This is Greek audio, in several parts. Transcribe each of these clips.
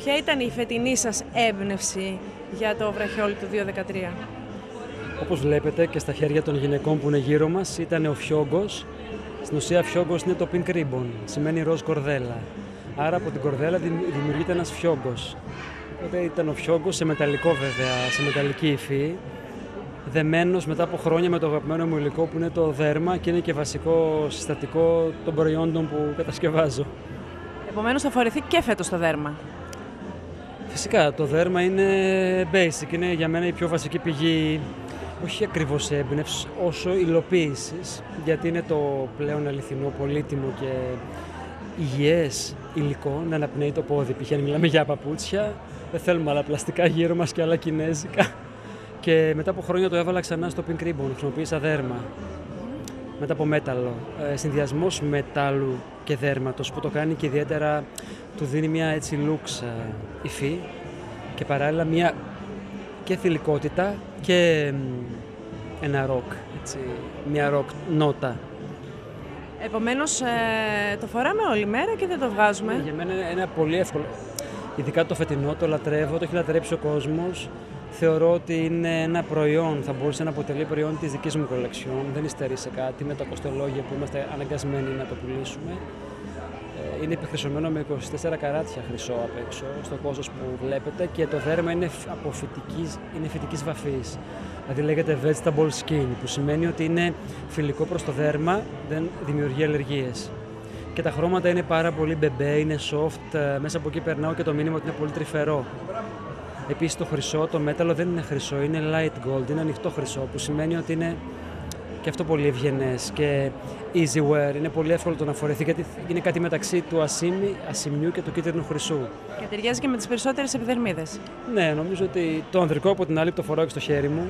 Ποια ήταν η φετινή σας έμπνευση για το βραχιόλι του 2013? Όπως βλέπετε και στα χέρια των γυναικών που είναι γύρω μας ήταν ο φιόγκος. Στην ουσία φιόγκος είναι το pink ribbon, σημαίνει ροζ κορδέλα. Άρα από την κορδέλα δημιουργείται ένας φιόγκος. Οπότε ήταν ο φιόγκος σε μεταλλικό βέβαια, σε μεταλλική υφή, δεμένος μετά από χρόνια με το αγαπημένο μου υλικό που είναι το δέρμα και είναι και βασικό συστατικό των προϊόντων που κατασκευάζω. Επομένως θα φορεθεί και φέτος το δέρμα. Φυσικά το δέρμα είναι basic, είναι για μένα η πιο βασική πηγή, όχι ακριβώς έμπνευση, όσο υλοποίησης, γιατί είναι το πλέον αληθινό, πολύτιμο και υγιές υλικό να αναπνέει το πόδι. Π.χ. αν μιλάμε για παπούτσια, δεν θέλουμε άλλα πλαστικά γύρω μας και άλλα κινέζικα. Και μετά από χρόνια το έβαλα ξανά στο pink ribbon, χρησιμοποίησα δέρμα. Μετά από μέταλλο. Συνδυασμός μετάλλου και δέρματος που το κάνει και ιδιαίτερα του δίνει μια έτσι looks υφή και παράλληλα μια και θηλυκότητα και ένα rock, έτσι, μια rock νότα. Επομένως το φοράμε όλη μέρα και δεν το βγάζουμε. Για μένα είναι ένα πολύ εύκολο. Ειδικά το φετινό, το λατρεύω, το έχει λατρέψει ο κόσμος. Θεωρώ ότι είναι ένα προϊόν, θα μπορούσε να αποτελεί προϊόν της δικής μου κολεξιόν. Δεν υστερεί σε κάτι με τα κοστολόγια που είμαστε αναγκασμένοι να το πουλήσουμε. Είναι επιχρυσωμένο με 24 καράτια χρυσό απ' έξω, στο κόστος που βλέπετε και το δέρμα είναι φυτικής βαφής. Δηλαδή λέγεται vegetable skin, που σημαίνει ότι είναι φιλικό προς το δέρμα, δεν δημιουργεί αλλεργίες. Και τα χρώματα είναι πάρα πολύ μπεμπέ, είναι soft, μέσα από εκεί περνάω και το μήνυμα ότι είναι πολύ τρυφερό. Επίσης το χρυσό, το μέταλλο δεν είναι χρυσό, είναι light gold, είναι ανοιχτό χρυσό, που σημαίνει ότι είναι και αυτό πολύ ευγενές και easy wear, είναι πολύ εύκολο το να φορεθεί γιατί είναι κάτι μεταξύ του ασημιού και του κίτρινου χρυσού. Και ταιριάζει και με τις περισσότερες επιδερμίδες. Ναι, νομίζω ότι το ανδρικό από την άλλη που το φοράω και στο χέρι μου.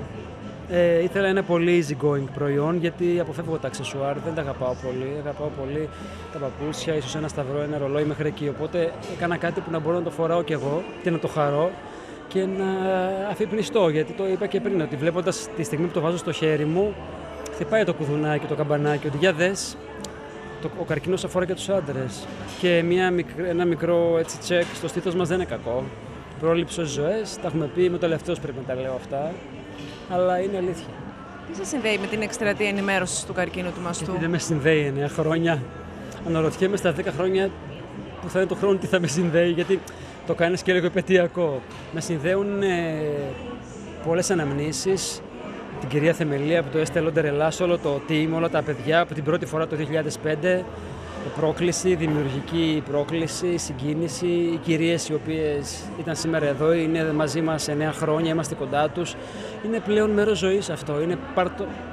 Ήθελα ένα πολύ easy going προϊόν γιατί αποφεύγω τα αξεσουάρ, δεν τα αγαπάω πολύ. Αγαπάω πολύ τα παπούτσια, ίσως ένα σταυρό, ένα ρολόι μέχρι εκεί. Οπότε έκανα κάτι που να μπορώ να το φοράω κι εγώ και να το χαρώ και να αφυπνιστώ. Γιατί το είπα και πριν, ότι βλέποντας τη στιγμή που το βάζω στο χέρι μου, χτυπάει το κουδουνάκι, το καμπανάκι, ότι για δες, ο καρκίνος αφορά και τους άντρες. Και ένα μικρό έτσι, τσεκ στο στήθος μας δεν είναι κακό. Πρόληψη στις ζωές, τα έχουμε πει, είμαι ο τελευταίος πρέπει να τα λέω αυτά. Αλλά είναι αλήθεια. Τι σας συνδέει με την εκστρατεία ενημέρωσης του καρκίνου του μαστού? Γιατί δεν με συνδέει 9 χρόνια. Αναρωτιέμαι στα 10 χρόνια που θα είναι το χρόνο τι θα με συνδέει, γιατί το κάνεις και λίγο επαιτειακό. Με συνδέουν πολλές αναμνήσεις. Την κυρία Θεμελία από το Estée Lauder Ελλάς, όλο το team, όλα τα παιδιά από την πρώτη φορά το 2005. Πρόκληση, δημιουργική πρόκληση, συγκίνηση. Οι κυρίες οι οποίες ήταν σήμερα εδώ, είναι μαζί μας 9 χρόνια, είμαστε κοντά τους. Είναι πλέον μέρος ζωής αυτό,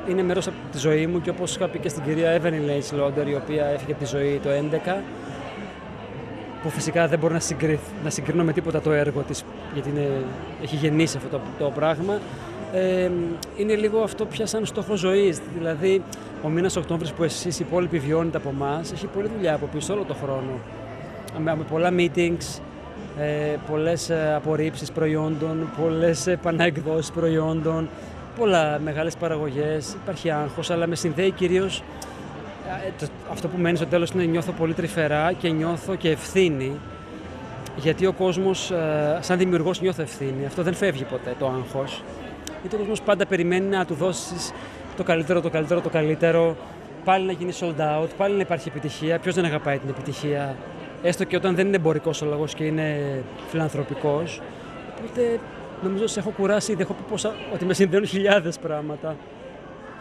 είναι μέρος από τη ζωή μου και όπως είχα πει και στην κυρία Evelyn Lauder, η οποία έφυγε από τη ζωή το 2011, που φυσικά δεν μπορώ να συγκρίνω με τίποτα το έργο της, γιατί έχει γεννήσει αυτό το πράγμα. Είναι λίγο αυτό πια σαν στόχο ζωής, δηλαδή ο μήνας Οκτώβρης που εσείς οι υπόλοιποι βιώνετε από εμάς έχει πολλή δουλειά από πίσω όλο τον χρόνο. Με πολλά meetings, πολλές απορρίψεις προϊόντων, πολλές επαναεκδόσεις προϊόντων, πολλά μεγάλες παραγωγές, υπάρχει άγχος, αλλά με συνδέει κυρίως αυτό που μένει στο τέλος είναι νιώθω πολύ τρυφερά και νιώθω και ευθύνη, γιατί ο κόσμος σαν δημιουργός νιώθω ευθύνη, αυτό δεν φεύγει ποτέ το άγχος. Γιατί ο κόσμος πάντα περιμένει να του δώσεις το καλύτερο, πάλι να γίνει sold out, πάλι να υπάρχει επιτυχία. Ποιος δεν αγαπάει την επιτυχία, έστω και όταν δεν είναι εμπορικός ο λόγος και είναι φιλανθρωπικός. Οπότε νομίζω σε έχω κουράσει, ήδη έχω πει ότι με συνδέουν χιλιάδες πράγματα.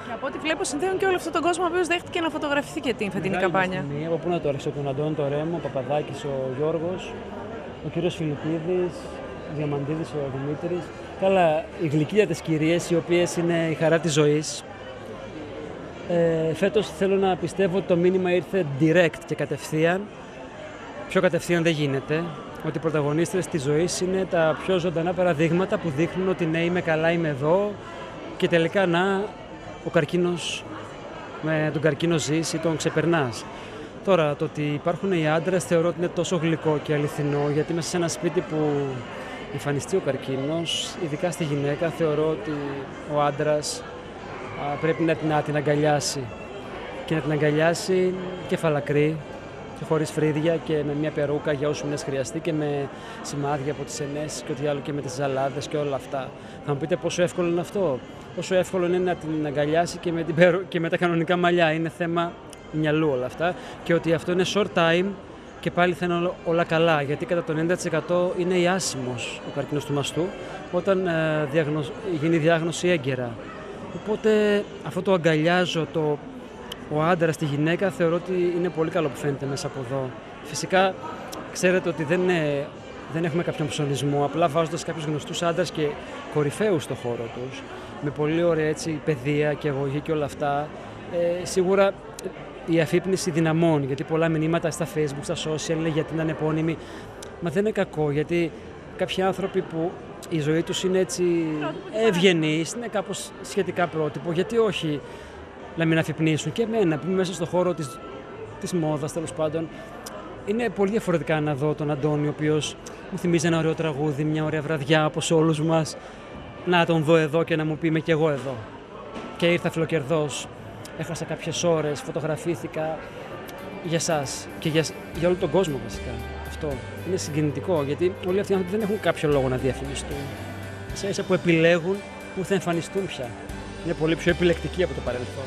Και από ό,τι βλέπω συνδέουν και όλο αυτόν τον κόσμο ο οποίος δέχτηκε να φωτογραφηθεί και την φετινή καμπάνια. Από πού να το άρχισε, τον Αντώνη το Ρέμο, ο Παπαδάκης, ο Γιώργος, ο κύριος Φιλιππίδης, ο Διαμαντίδης, ο Δημήτρης. Καλά, οι γλυκύτατες κυρίες, οι οποίες είναι η χαρά της ζωής. Φέτος θέλω να πιστεύω ότι το μήνυμα ήρθε direct και κατευθείαν. Πιο κατευθείαν δεν γίνεται. Ότι οι πρωταγωνίστρες της ζωής είναι τα πιο ζωντανά παραδείγματα που δείχνουν ότι ναι, είμαι καλά, είμαι εδώ και τελικά ο καρκίνος, με τον καρκίνο ζεις ή τον ξεπερνάς. Τώρα, το ότι υπάρχουν οι άντρες θεωρώ ότι είναι τόσο γλυκό και αληθινό, γιατί μέσα σε ένα σπίτι που εμφανιστεί ο καρκίνος, ειδικά στη γυναίκα, θεωρώ ότι ο άντρας πρέπει να την αγκαλιάσει και να την αγκαλιάσει κεφαλακρύ, χωρίς φρύδια και με μια περούκα για όσους μήνες χρειαστεί και με σημάδια από τις ενέσεις και ό,τι άλλο και με τις ζαλάδες και όλα αυτά. Θα μου πείτε πόσο εύκολο είναι αυτό. Πόσο εύκολο είναι να την αγκαλιάσει και με τα κανονικά μαλλιά. Είναι θέμα μυαλού όλα αυτά. Και ότι αυτό είναι short time και πάλι θα είναι όλα καλά. Γιατί κατά το 90% είναι ιάσιμος ο καρκίνος του μαστού όταν γίνει διάγνωση έγκαιρα. Οπότε αυτό το αγκαλιάζω, ο άντρας στη γυναίκα, θεωρώ ότι είναι πολύ καλό που φαίνεται μέσα από εδώ. Φυσικά, ξέρετε ότι δεν έχουμε κάποιον ψωνισμό, απλά βάζοντας κάποιους γνωστούς άντρες και κορυφαίους στο χώρο τους, με πολύ ωραία έτσι, παιδεία και αγωγή και όλα αυτά, σίγουρα η αφύπνιση δυναμώνει, γιατί πολλά μηνύματα στα Facebook, στα social, λέει γιατί να είναι επώνυμοι. Μα δεν είναι κακό, γιατί κάποιοι άνθρωποι που η ζωή τους είναι έτσι ευγενής, είναι κάπως σχετικά πρότυπο, γιατί όχι να μην αφυπνίσουν. Και εμένα που είμαι μέσα στον χώρο της μόδας, τέλος πάντων, είναι πολύ διαφορετικά να δω τον Αντώνη, ο οποίος μου θυμίζει ένα ωραίο τραγούδι, μια ωραία βραδιά όπως όλους μας, να τον δω εδώ και να μου πει είμαι κι εγώ εδώ. Και ήρθα φιλοκερδός, έχασα κάποιες ώρες, φωτογραφήθηκα για εσάς και για όλο τον κόσμο βασικά. Αυτό είναι συγκινητικό, γιατί όλοι αυτοί οι άνθρωποι δεν έχουν κάποιο λόγο να διαφημιστούν. Ίσα-ίσα που επιλέγουν που θα εμφανιστούν πια. Είναι πολύ πιο επιλεκτικοί από το παρελθόν.